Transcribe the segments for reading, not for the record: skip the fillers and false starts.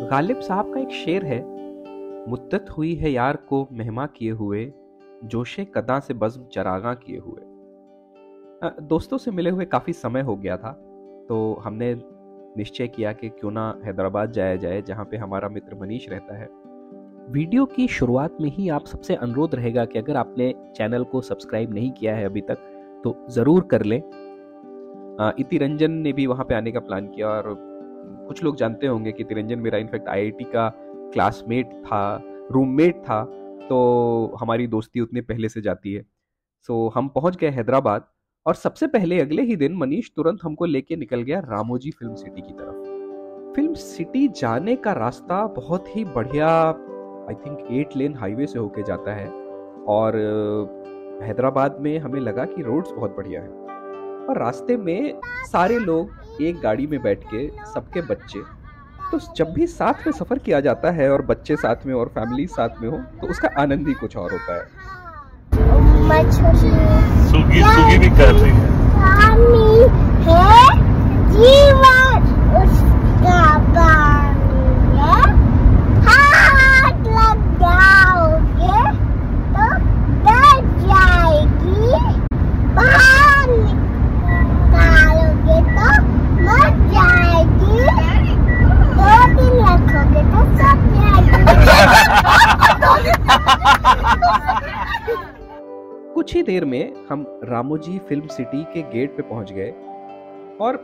गालिब साहब का एक शेर है, मुद्दत हुई है यार को मेहमा किए हुए, जोशे कदा से बज़्म चरागां किए हुए। दोस्तों से मिले हुए काफ़ी समय हो गया था, तो हमने निश्चय किया कि क्यों ना हैदराबाद जाया जाए, जहाँ पे हमारा मित्र मनीष रहता है। वीडियो की शुरुआत में ही आप सबसे अनुरोध रहेगा कि अगर आपने चैनल को सब्सक्राइब नहीं किया है अभी तक, तो ज़रूर कर लें। इति रंजन ने भी वहाँ पे आने का प्लान किया, और कुछ लोग जानते होंगे कि इति रंजन मेरा इनफैक्ट आईआईटी का क्लासमेट था, रूममेट था, तो हमारी दोस्ती उतने पहले से जाती है। सो हम पहुंच गए हैदराबाद, और सबसे पहले अगले ही दिन मनीष तुरंत हमको लेके निकल गया रामोजी फिल्म सिटी की तरफ। फिल्म सिटी जाने का रास्ता बहुत ही बढ़िया, आई थिंक 8 लेन हाईवे से होके जाता है, और हैदराबाद में हमें लगा कि रोड्स बहुत बढ़िया है। और रास्ते में सारे लोग एक गाड़ी में बैठ के, सबके बच्चे, तो जब भी साथ में सफर किया जाता है और बच्चे साथ में और फैमिली साथ में हो, तो उसका आनंद ही कुछ और होता है। सुगी भी कर रही है। जीवन उसका पानी है, हाथ लगाओगे तो डर जाएगी, बाहर निकालोगे तो मर जाएगी, 2 दिन रखोगे तो सब जाएगी। कुछ ही देर में हम रामोजी फिल्म सिटी के गेट पे पहुंच गए, और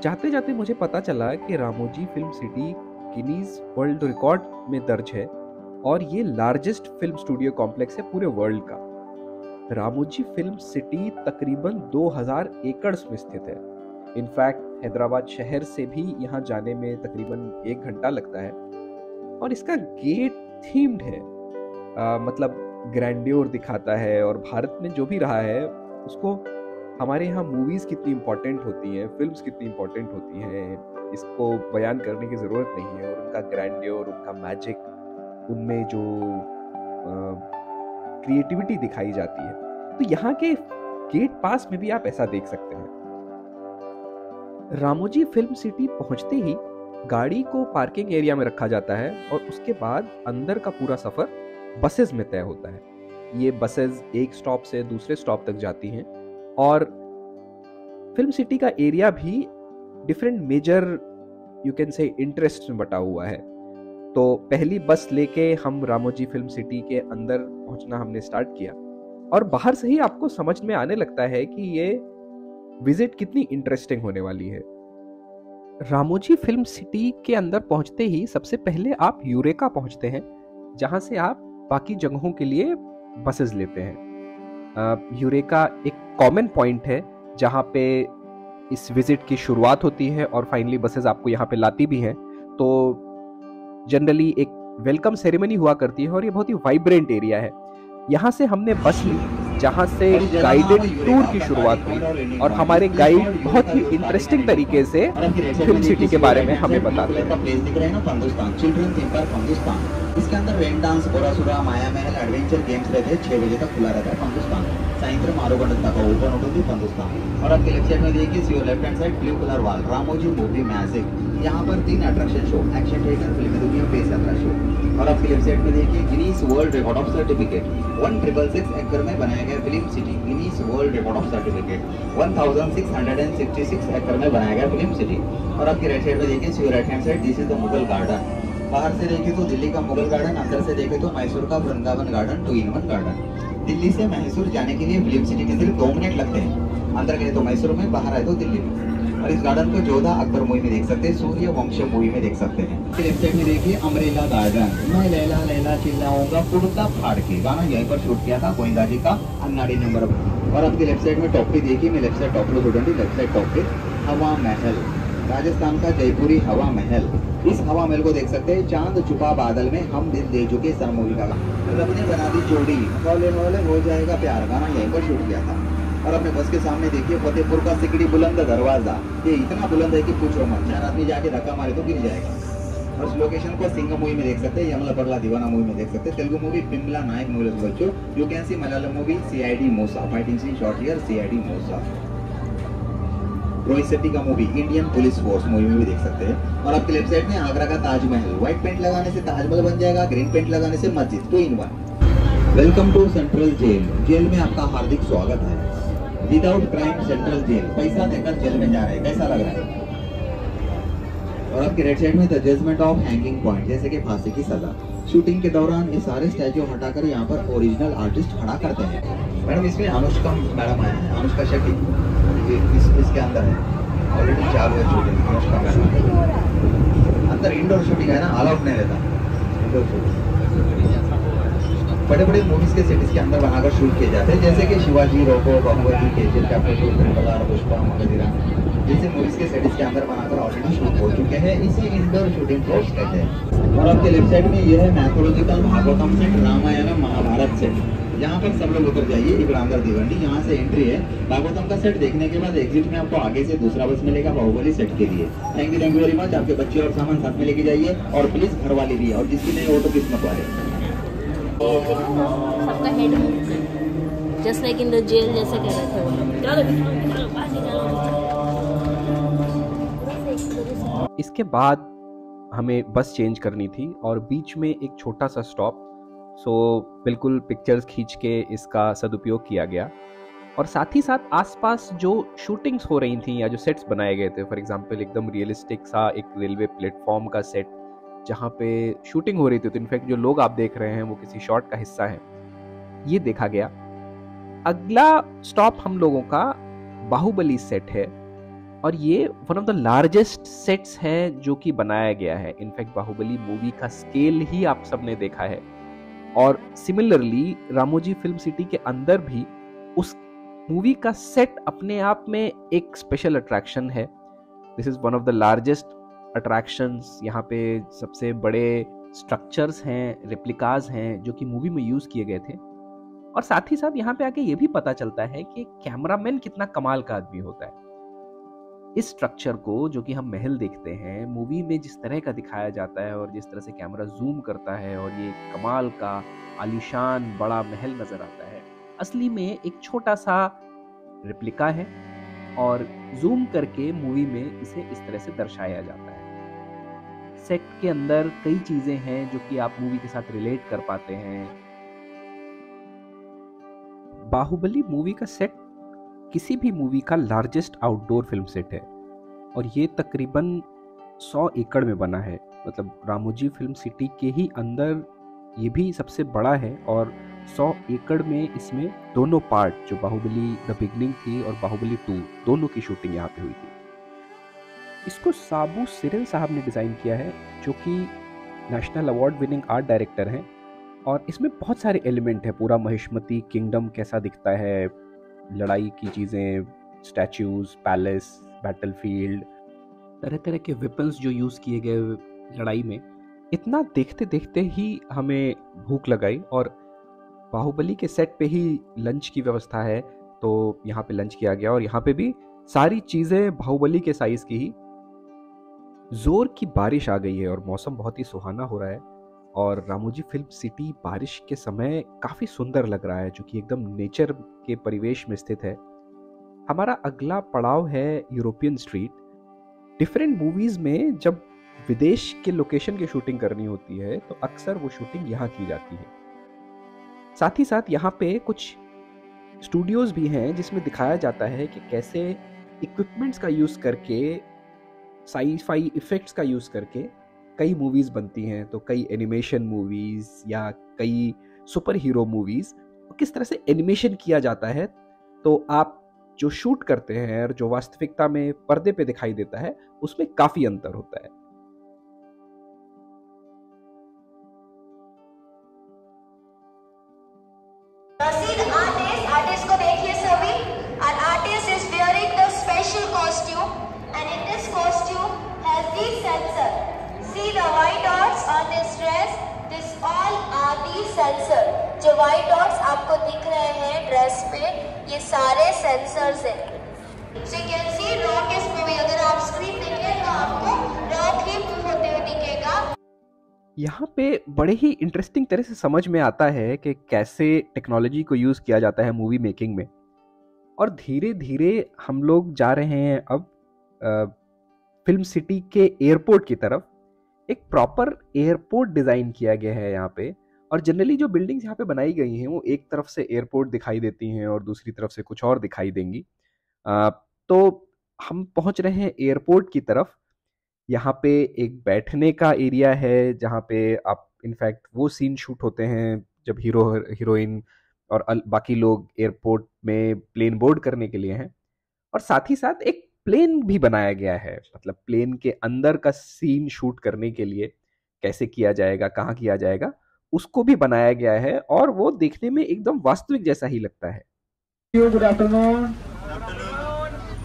जाते जाते मुझे पता चला कि Ramoji film city Guinness world record में दर्ज है, और ये लार्जेस्ट फिल्म स्टूडियो कॉम्प्लेक्स है पूरे वर्ल्ड का। रामोजी फिल्म सिटी तकरीबन 2000 एकड़ में स्थित है। इनफैक्ट हैदराबाद शहर से भी यहाँ जाने में तकरीबन 1 घंटा लगता है, और इसका गेट थीम्ड है, मतलब ग्रैंड्योर दिखाता है। और भारत में जो भी रहा है उसको, हमारे यहाँ मूवीज कितनी इंपॉर्टेंट होती हैं, फिल्म्स कितनी इंपॉर्टेंट होती हैं, इसको बयान करने की ज़रूरत नहीं है। और उनका ग्रैंड्योर, उनका मैजिक, उनमें जो क्रिएटिविटी दिखाई जाती है, तो यहाँ के गेट पास में भी आप ऐसा देख सकते हैं। रामोजी फिल्म सिटी पहुंचते ही गाड़ी को पार्किंग एरिया में रखा जाता है, और उसके बाद अंदर का पूरा सफर बसेस में तय होता है। ये बसेस एक स्टॉप से दूसरे स्टॉप तक जाती हैं, और फिल्म सिटी का एरिया भी different major, you can say, interest में बटा हुआ है। तो पहली बस लेके हम रामोजी फिल्म सिटी के अंदर पहुंचना हमने स्टार्ट किया, और बाहर से ही आपको समझ में आने लगता है कि ये विजिट कितनी इंटरेस्टिंग होने वाली है। रामोजी फिल्म सिटी के अंदर पहुंचते ही सबसे पहले आप यूरेका पहुंचते हैं, जहां से आप बाकी जगहों के लिए बसेस लेते हैं। यूरेका एक कॉमन पॉइंट है जहां पे इस विजिट की शुरुआत होती है, और फाइनली बसेस आपको यहाँ पे लाती भी हैं। तो जनरली एक वेलकम सेरेमनी हुआ करती है, और ये बहुत ही वाइब्रेंट एरिया है। यहाँ से हमने बस ली, जहाँ से गाइडेड टूर की शुरुआत हुई, और हमारे गाइड बहुत ही इंटरेस्टिंग तरीके से फिल्म सिटी के बारे में हमें बताते हैं। इसके अंदर रेन डांस, बोरासुरा, माया महल, एडवेंचर गेम्स रहते हैं। 6 बजे तक खुला रहता है पंदुस्तान। सायंत्रम 6 गंटल तक ओपन होती है पंदुस्तान। और आपके लेफ्ट साइड में देखिए, see left hand side blue colour wall, Ramoji movie magic. यहाँ पर 3 अट्रैक्शन शो, एक्शन थिएटर, फिल्मी दुनिया, फेस यात्रा शो। और आपके लेफ्ट साइड में देखिए, Guinness world record of certificate 1666 एकड़ में बनाया गया film city. Guinness world record of certificate 1666 एकड़ में बनाया गया फिल्म सिटी। और आपके राइट साइड में देखिए, see right hand side, this is the Mughal garden. बाहर से देखे तो दिल्ली का मुगल गार्डन, अंदर से देखे तो मैसूर का Vrindavan garden, 2-in-1 garden. Delhi से मैसूर जाने के लिए फिल्म सिटी में सिर्फ 2 मिनट लगते हैं। अंदर गए तो मैसूर में, बाहर आए तो दिल्ली में। और इस गार्डन को जोधा अकबर मूवी में देख सकते हैं, सूर्य वंश मूवी में देख सकते हैं। लेफ्ट साइड में देखिए अमरेला गार्डन, मैं लैला लैला चिल्लाऊंगा कुर्ता फाड़ के, गाना यहीं पर शूट किया था गोविंदा जी का, अन्नाडी नंबर। और आपके लेफ्ट साइड में टॉप पे देखिए, मैं लेफ्ट साइड टॉप पे చూడండి, लेफ्ट साइड टॉप पे हवा महल, राजस्थान का जयपुरी हवा महल। इस हवा महल को देख सकते हैं। चांद छुपा बादल में हम दिल दे चुके सर मूवी का, रब ने बना दी जोड़ी, हौले हौले हो जाएगा प्यार, गाना यहीं पर शूट किया था। और अपने बस के सामने देखिए फतेहपुर का सिकड़ी बुलंद दरवाजा, ये इतना बुलंद है कि पूछो मत, 4 आदमी जाके धक्का मारे तो गिर जाएगा। और इस लोकेशन को सिंह मूवी में देख सकते हैं, यमला पगला दीवाना मूवी में देख सकते हैं, तेलुगु मूवी पिमला नायक मूवी बच्चों, you can see Malayalam movie CID Moosa, fighting scene shot here, CID Moosa. Rohit Shetty का movie Indian Police Force movie में भी देख सकते हैं। और आपके लेफ्ट साइड में आगरा का ताजमहल, व्हाइट पेंट लगाने से ताजमहल बन जाएगा, ग्रीन पेंट लगाने से मस्जिद, 2 in 1। Welcome to central jail. Jail में आपका हार्दिक स्वागत है। विदाउट क्राइम सेंट्रल जेल, पैसा देकर जेल में जा रहे हैं, कैसा लग रहा है? और आपके राइट साइड में the judgement of hanging point, जैसे कि फांसी की सजा। शूटिंग के दौरान ये सारे स्टैचू हटाकर यहाँ पर ओरिजिनल आर्टिस्ट खड़ा करते हैं। मैडम इसमें अनुष्का मैडम आए हैं, अनुष्का शेट्टी इसके अंदर है, ऑलरेडी चालू है शूटिंग। अनुष्का मैडम अंदर इंडोर शूटिंग है ना, अलाउड नहीं रहता इंडोर शूटिंग। बड़े बड़े मूवीज के सेट इसके अंदर बनाकर शूट किए जाते हैं, जैसे कि शिवाजी, रोको, Baahubali, KGF chapter 2, triple Pushpa, Magadheera, जैसे मूवीज के सेट इसके अंदर बनाकर ऑलरेडी शूट हो चुके हैं। इसे इंडोर शूटिंग फ्लोर्स कहते हैं। और आपके लेफ्ट साइड में यह है mythological Bhagavatam set, Ramayana Mahabharata set. यहाँ पर सब लोग उतर जाइए, इकड़ा अंदर दिवंडी, यहाँ से एंट्री है। भागवतम का सेट देखने के बाद एग्जिट में आपको आगे से दूसरा बस मिलेगा बाहुबली सेट के लिए। Thank you very much. आपके बच्चे और सामान साथ में लेके जाइए, और प्लीज घर वाले भी, और जिसकी नहीं वो तो किस्मत वाले। सबका head just like in the jail, जैसे कह रहे थे वो लोग। इसके बाद हमें बस चेंज करनी थी और बीच में एक छोटा सा स्टॉप, सो बिल्कुल पिक्चर्स खींच के इसका सदुपयोग किया गया। और साथ ही साथ आसपास जो शूटिंग्स हो रही थी या जो सेट्स बनाए गए थे, फॉर एग्जांपल एकदम रियलिस्टिक सा एक रेलवे प्लेटफॉर्म का सेट जहाँ पे शूटिंग हो रही थी, तो इनफैक्ट जो लोग आप देख रहे हैं वो किसी शॉट का हिस्सा है, ये देखा गया। अगला स्टॉप हम लोगों का बाहुबली सेट है, और ये one of the largest sets है जो कि बनाया गया है। इनफैक्ट बाहुबली मूवी का स्केल ही आप सबने देखा है। और सिमिलरली रामोजी फिल्म सिटी के अंदर भी उस मूवी का सेट अपने आप में एक स्पेशल अट्रैक्शन है। This is one of the largest attractions. यहाँ पे सबसे बड़े स्ट्रक्चर्स हैं, रेप्लिकाज हैं जो कि मूवी में यूज किए गए थे। और साथ ही साथ यहाँ पे आके ये भी पता चलता है कि कैमरामैन कितना कमाल का आदमी होता है। इस स्ट्रक्चर को, जो कि हम महल देखते हैं, मूवी में जिस तरह का दिखाया जाता है और जिस तरह से कैमरा जूम करता है और ये कमाल का आलीशान बड़ा महल नजर आता है, असली में एक छोटा सा रेप्लिका है और जूम करके मूवी में इसे इस तरह से दर्शाया जाता है। सेट के अंदर कई चीजें हैं जो कि आप मूवी के साथ रिलेट कर पाते हैं। बाहुबली मूवी का सेट किसी भी मूवी का लार्जेस्ट आउटडोर फिल्म सेट है और ये तकरीबन 100 एकड़ में बना है। मतलब रामोजी फिल्म सिटी के ही अंदर ये भी सबसे बड़ा है और 100 एकड़ में इसमें दोनों पार्ट, जो बाहुबली द बिगनिंग थी और बाहुबली 2, दोनों की शूटिंग यहाँ पे हुई थी। इसको साबू सिरल साहब ने डिज़ाइन किया है, जो कि national award winning art director हैं। और इसमें बहुत सारे एलिमेंट हैं। पूरा महिष्मती किंगडम कैसा दिखता है, लड़ाई की चीज़ें, स्टैच्यूज, पैलेस, बैटलफील्ड, तरह तरह के वेपन्स जो यूज़ किए गए लड़ाई में। इतना देखते देखते ही हमें भूख लगाई और बाहुबली के सेट पे ही लंच की व्यवस्था है, तो यहाँ पे लंच किया गया और यहाँ पे भी सारी चीज़ें बाहुबली के साइज़ की ही। जोर की बारिश आ गई है और मौसम बहुत ही सुहाना हो रहा है और रामोजी फिल्म सिटी बारिश के समय काफ़ी सुंदर लग रहा है, जो कि एकदम नेचर के परिवेश में स्थित है। हमारा अगला पड़ाव है यूरोपियन स्ट्रीट। डिफरेंट मूवीज़ में जब विदेश के लोकेशन की शूटिंग करनी होती है तो अक्सर वो शूटिंग यहाँ की जाती है। साथ ही साथ यहाँ पे कुछ स्टूडियोज़ भी हैं जिसमें दिखाया जाता है कि कैसे इक्विपमेंट्स का यूज़ करके, साई-फाई इफ़ेक्ट्स का यूज़ करके कई मूवीज़ बनती हैं। तो कई एनिमेशन मूवीज़ या कई सुपर हीरो मूवीज़ किस तरह से एनिमेशन किया जाता है, तो आप जो शूट करते हैं और जो वास्तविकता में पर्दे पे दिखाई देता है उसमें काफ़ी अंतर होता है। आर्टिस्ट को देखिए सभी। An artist is wearing the special costume, and in this costume has the sensor. See the white dots on this dress. This all are the sensor. जो white dots आपको दिख रहे हैं ड्रेस पे, ये सारे सेंसर्स हैं। So you can see rock इस मूवी, अगर आप स्क्रीन देखें तो आपको रॉक ही मूव होते हुए दिखेगा। यहाँ पे बड़े ही इंटरेस्टिंग तरह से समझ में आता है कि कैसे टेक्नोलॉजी को यूज़ किया जाता है मूवी मेकिंग में। और धीरे धीरे हम लोग जा रहे हैं अब फिल्म सिटी के एयरपोर्ट की तरफ एक प्रॉपर एयरपोर्ट डिज़ाइन किया गया है यहाँ पे। और जनरली जो बिल्डिंग्स यहाँ पे बनाई गई हैं वो एक तरफ से एयरपोर्ट दिखाई देती हैं और दूसरी तरफ से कुछ और दिखाई देंगी। तो हम पहुँच रहे हैं एयरपोर्ट की तरफ। यहाँ पे एक बैठने का एरिया है जहाँ पे आप इनफैक्ट वो सीन शूट होते हैं जब हीरो हीरोइन और बाकी लोग एयरपोर्ट में प्लेन बोर्ड करने के लिए हैं। और साथ ही साथ एक प्लेन भी बनाया गया है, मतलब प्लेन के अंदर का सीन शूट करने के लिए कैसे किया जाएगा, कहाँ किया जाएगा, उसको भी बनाया गया है और वो देखने में एकदम वास्तविक जैसा ही लगता है। Good afternoon.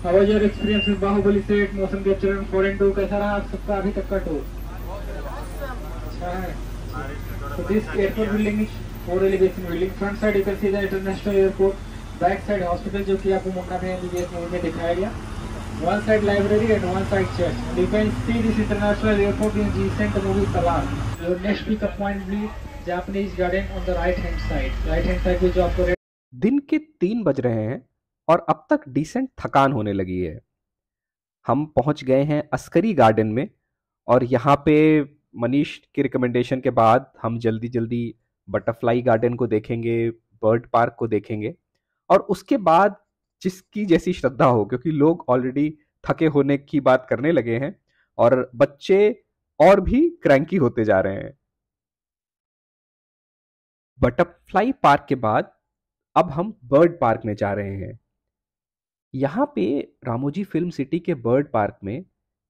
How was your experience with Baahubali set motion capture and foreign tour? कैसा रहा आप सबका अभी तक का टूर? अच्छा है। So this airport building is 4 elevation building. Front side you can see the international airport. Back side hospital जो कि आपको मुन्ना भाई MBBS मूवी में दिखाया गया. One side library and one side church. You can see this international airport in recent movie Salar. Your next pickup point will be Japanese garden on the right hand side. Right hand side पे जो आपको दिन के 3 बज रहे हैं और अब तक डिसेंट थकान होने लगी है। हम पहुंच गए हैं अस्करी गार्डन में और यहाँ पे मनीष के रिकमेंडेशन के बाद हम जल्दी जल्दी बटरफ्लाई गार्डन को देखेंगे, बर्ड पार्क को देखेंगे और उसके बाद जिसकी जैसी श्रद्धा हो, क्योंकि लोग ऑलरेडी थके होने की बात करने लगे हैं और बच्चे और भी क्रैंकी होते जा रहे हैं। बटरफ्लाई पार्क के बाद अब हम बर्ड पार्क में जा रहे हैं। यहाँ पे रामोजी फिल्म सिटी के बर्ड पार्क में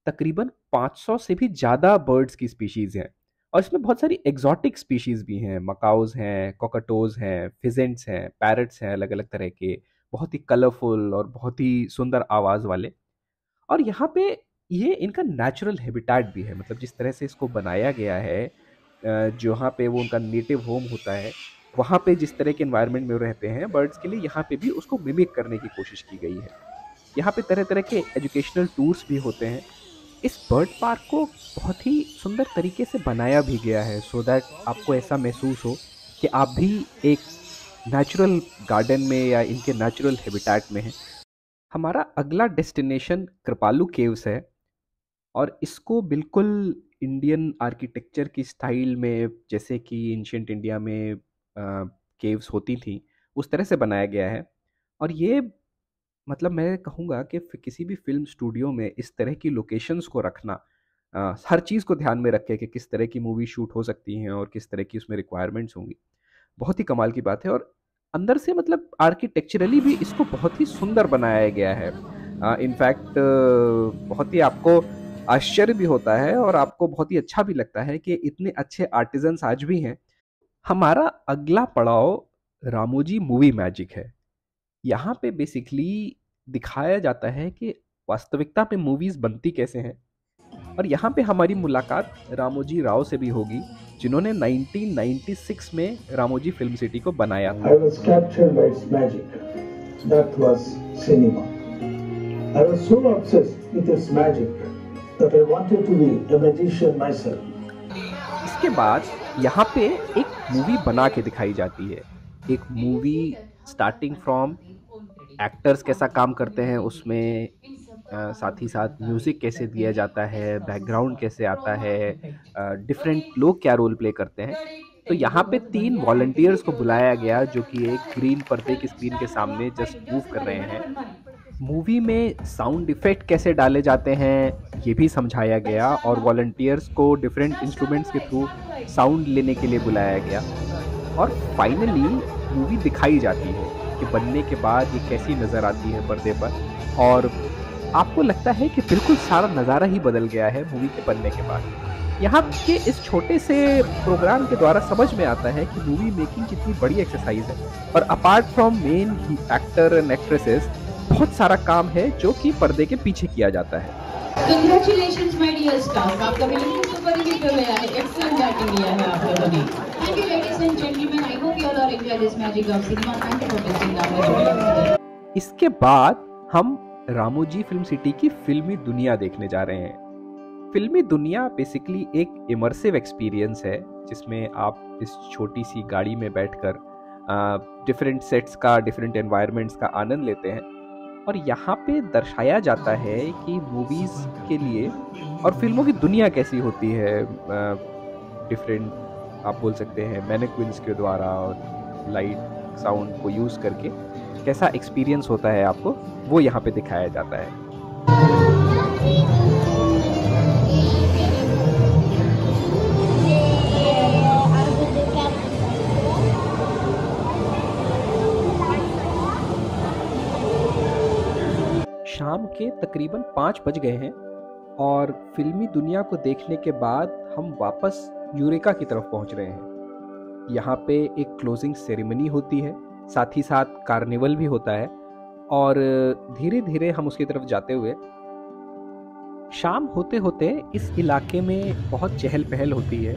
तकरीबन 500 से भी ज़्यादा बर्ड्स की स्पीशीज़ हैं और इसमें बहुत सारी एग्जॉटिक स्पीशीज़ भी हैं। मकाउज हैं, कॉकटोज हैं, फिजेंट्स हैं, पैरट्स हैं, अलग अलग तरह के, बहुत ही कलरफुल और बहुत ही सुंदर आवाज़ वाले। और यहाँ पे ये इनका नेचुरल हैबिटेट भी है, मतलब जिस तरह से इसको बनाया गया है, जहाँ पे वो उनका नेटिव होम होता है, वहाँ पे जिस तरह के एनवायरनमेंट में रहते हैं बर्ड्स के लिए, यहाँ पे भी उसको मिमिक करने की कोशिश की गई है। यहाँ पे तरह तरह के एजुकेशनल टूर्स भी होते हैं। इस बर्ड पार्क को बहुत ही सुंदर तरीके से बनाया भी गया है सो दैट आपको ऐसा महसूस हो कि आप भी एक नेचुरल गार्डन में या इनके नेचुरल हैबिटेट में हैं। हमारा अगला डेस्टिनेशन कृपालू केव्स है और इसको बिल्कुल इंडियन आर्किटेक्चर की स्टाइल में, जैसे कि एंशिएंट इंडिया में केव्स होती थी, उस तरह से बनाया गया है। और ये मतलब मैं कहूँगा कि किसी भी फिल्म स्टूडियो में इस तरह की लोकेशंस को रखना, हर चीज़ को ध्यान में रख के कि किस तरह की मूवी शूट हो सकती हैं और किस तरह की उसमें रिक्वायरमेंट्स होंगी, बहुत ही कमाल की बात है। और अंदर से मतलब आर्किटेक्चरली भी इसको बहुत ही सुंदर बनाया गया है। इनफैक्ट बहुत ही आपको आश्चर्य भी होता है और आपको बहुत ही अच्छा भी लगता है कि इतने अच्छे आर्टिजन्स आज भी हैं। हमारा अगला पड़ाव रामोजी मूवी मैजिक है। यहाँ पे बेसिकली दिखाया जाता है कि वास्तविकता पे मूवीज़ बनती कैसे हैं और यहाँ पे हमारी मुलाकात रामोजी राव से भी होगी, जिन्होंने 1996 में रामोजी फिल्म सिटी को बनाया था। I was captured by its magic. That was cinema. I was so obsessed with its magic that I wanted to be a magician myself. इसके बाद यहाँ पे एक मूवी बना के दिखाई जाती है। एक मूवी स्टार्टिंग फ्रॉम एक्टर्स कैसा काम करते हैं उसमें, साथ ही साथ म्यूज़िक कैसे दिया जाता है, बैकग्राउंड कैसे आता है, डिफरेंट लोग क्या रोल प्ले करते हैं। तो यहाँ पे 3 वॉलंटियर्स को बुलाया गया जो कि एक ग्रीन पर्दे की स्क्रीन के सामने जस्ट मूव कर रहे हैं। मूवी में साउंड इफ़ेक्ट कैसे डाले जाते हैं ये भी समझाया गया और वॉलंटियर्स को डिफरेंट इंस्ट्रूमेंट्स के थ्रू साउंड लेने के लिए बुलाया गया। और फाइनली मूवी दिखाई जाती है कि बनने के बाद ये कैसी नज़र आती है पर्दे पर, और आपको लगता है कि बिल्कुल सारा नज़ारा ही बदल गया है मूवी के बनने के बाद। यहाँ के इस छोटे से प्रोग्राम के द्वारा समझ में आता है कि मूवी मेकिंग कितनी बड़ी एक्सरसाइज है और apart from main actor and actresses बहुत सारा काम है जो कि पर्दे के पीछे किया जाता है। Congratulations my dear staff, आपका बिल्कुल सुपर हिट हो गया है, एक्सीलेंट एक्टिंग किया है आप लोगों ने। Thank you ladies and gentlemen, I hope you all are enjoy this magic of cinema. Thank you for visiting our. इसके बाद हम रामोजी फिल्म सिटी की फिल्मी दुनिया देखने जा रहे हैं। फिल्मी दुनिया बेसिकली एक इमर्सिव एक्सपीरियंस है जिसमें आप इस छोटी सी गाड़ी में बैठकर डिफरेंट सेट्स का, डिफरेंट एनवायरनमेंट्स का आनंद लेते हैं। और यहाँ पे दर्शाया जाता है कि मूवीज़ के लिए और फिल्मों की दुनिया कैसी होती है, डिफरेंट आप बोल सकते हैं मैनेक्विन्स के द्वारा और लाइट साउंड को यूज़ करके कैसा एक्सपीरियंस होता है आपको, वो यहाँ पे दिखाया जाता है। शाम के तकरीबन 5 बज गए हैं और फिल्मी दुनिया को देखने के बाद हम वापस यूरेका की तरफ पहुंच रहे हैं। यहाँ पे एक क्लोजिंग सेरेमनी होती है, साथ ही साथ कार्निवल भी होता है और धीरे धीरे हम उसकी तरफ जाते हुए शाम होते होते इस इलाके में बहुत चहल पहल होती है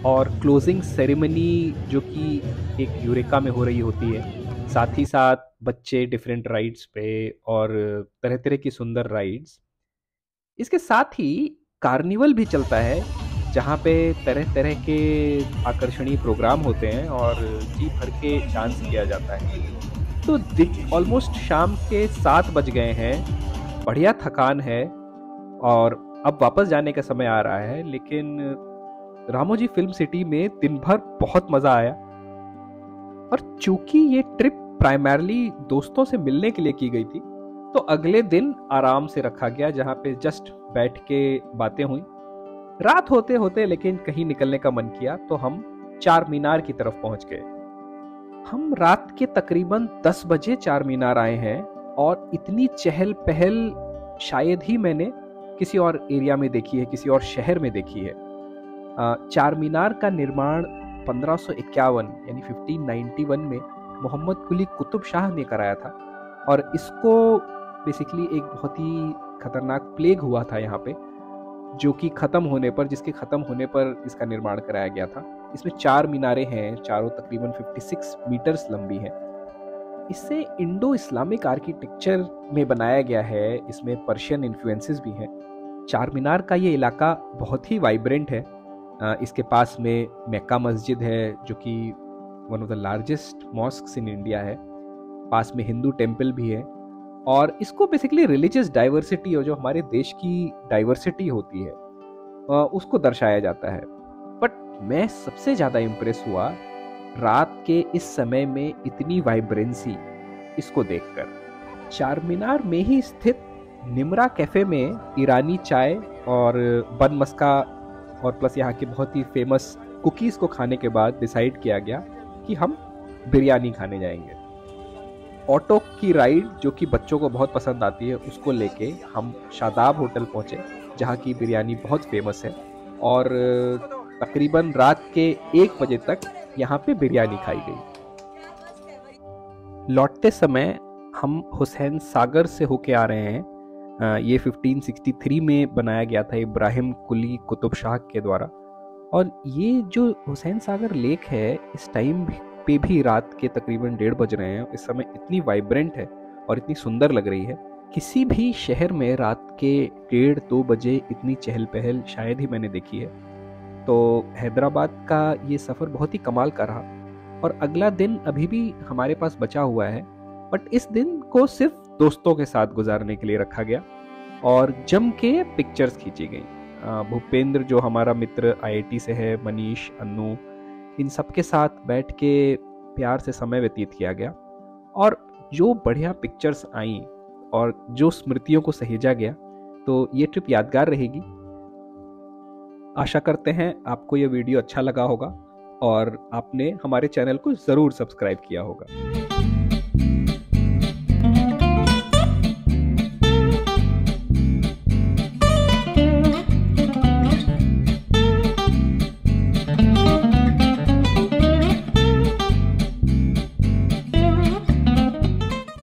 और क्लोजिंग सेरेमनी जो कि एक यूरेका में हो रही होती है, साथ ही साथ बच्चे डिफरेंट राइड्स पे और तरह तरह की सुंदर राइड्स। इसके साथ ही कार्निवल भी चलता है जहाँ पे तरह तरह के आकर्षणीय प्रोग्राम होते हैं और जी भर के डांस किया जाता है। तो ऑलमोस्ट शाम के 7 बज गए हैं, बढ़िया थकान है और अब वापस जाने का समय आ रहा है। लेकिन रामोजी फिल्म सिटी में दिन भर बहुत मज़ा आया और चूंकि ये ट्रिप प्राइमरली दोस्तों से मिलने के लिए की गई थी तो अगले दिन आराम से रखा गया, जहाँ पे जस्ट बैठ के बातें हुई। रात होते होते लेकिन कहीं निकलने का मन किया तो हम चार मीनार की तरफ पहुंच गए। हम रात के तकरीबन 10 बजे चार मीनार आए हैं और इतनी चहल पहल शायद ही मैंने किसी और एरिया में देखी है, किसी और शहर में देखी है। चार मीनार का निर्माण 1551 यानी 1591 में मोहम्मद कुली कुतुब शाह ने कराया था और इसको बेसिकली एक बहुत ही खतरनाक प्लेग हुआ था यहाँ पे, जिसके ख़त्म होने पर इसका निर्माण कराया गया था। इसमें 4 मीनारें हैं, चारों तकरीबन 56 मीटर्स लंबी हैं। इसे इंडो इस्लामिक आर्किटेक्चर में बनाया गया है, इसमें पर्शियन इन्फ्लुएंसेस भी हैं। चार मीनार का ये इलाका बहुत ही वाइब्रेंट है। इसके पास में मक्का मस्जिद है जो कि one of the largest mosques in India है। पास में हिंदू टेम्पल भी है और इसको बेसिकली रिलीजियस डाइवर्सिटी और जो हमारे देश की डाइवर्सिटी होती है उसको दर्शाया जाता है। बट मैं सबसे ज़्यादा इम्प्रेस हुआ रात के इस समय में इतनी वाइब्रेंसी इसको देखकर। चार मीनार में ही स्थित निमरा कैफ़े में ईरानी चाय और बन मस्का और प्लस यहाँ के बहुत ही फेमस कुकीज़ को खाने के बाद डिसाइड किया गया कि हम बिरयानी खाने जाएंगे। ऑटो की राइड जो कि बच्चों को बहुत पसंद आती है उसको लेके हम शादाब होटल पहुँचे जहाँ की बिरयानी बहुत फेमस है और तकरीबन रात के 1 बजे तक यहाँ पे बिरयानी खाई गई। लौटते समय हम हुसैन सागर से होके आ रहे हैं। ये 1563 में बनाया गया था इब्राहिम कुली कुतुब शाह के द्वारा और ये जो हुसैन सागर लेक है इस टाइम पे भी रात के तकरीबन 1:30 बज रहे हैं। इस समय इतनी वाइब्रेंट है और इतनी सुंदर लग रही है। किसी भी शहर में रात के 1:30-2 बजे इतनी चहल पहल शायद ही मैंने देखी है। तो हैदराबाद का ये सफ़र बहुत ही कमाल का रहा और अगला दिन अभी भी हमारे पास बचा हुआ है, बट इस दिन को सिर्फ दोस्तों के साथ गुजारने के लिए रखा गया और जम के पिक्चर्स खींची गई। भूपेंद्र जो हमारा मित्र IIT से है, मनीष, अन्नू, इन सब के साथ बैठ के प्यार से समय व्यतीत किया गया और जो बढ़िया पिक्चर्स आई और जो स्मृतियों को सहेजा गया, तो ये ट्रिप यादगार रहेगी। आशा करते हैं आपको ये वीडियो अच्छा लगा होगा और आपने हमारे चैनल को ज़रूर सब्सक्राइब किया होगा।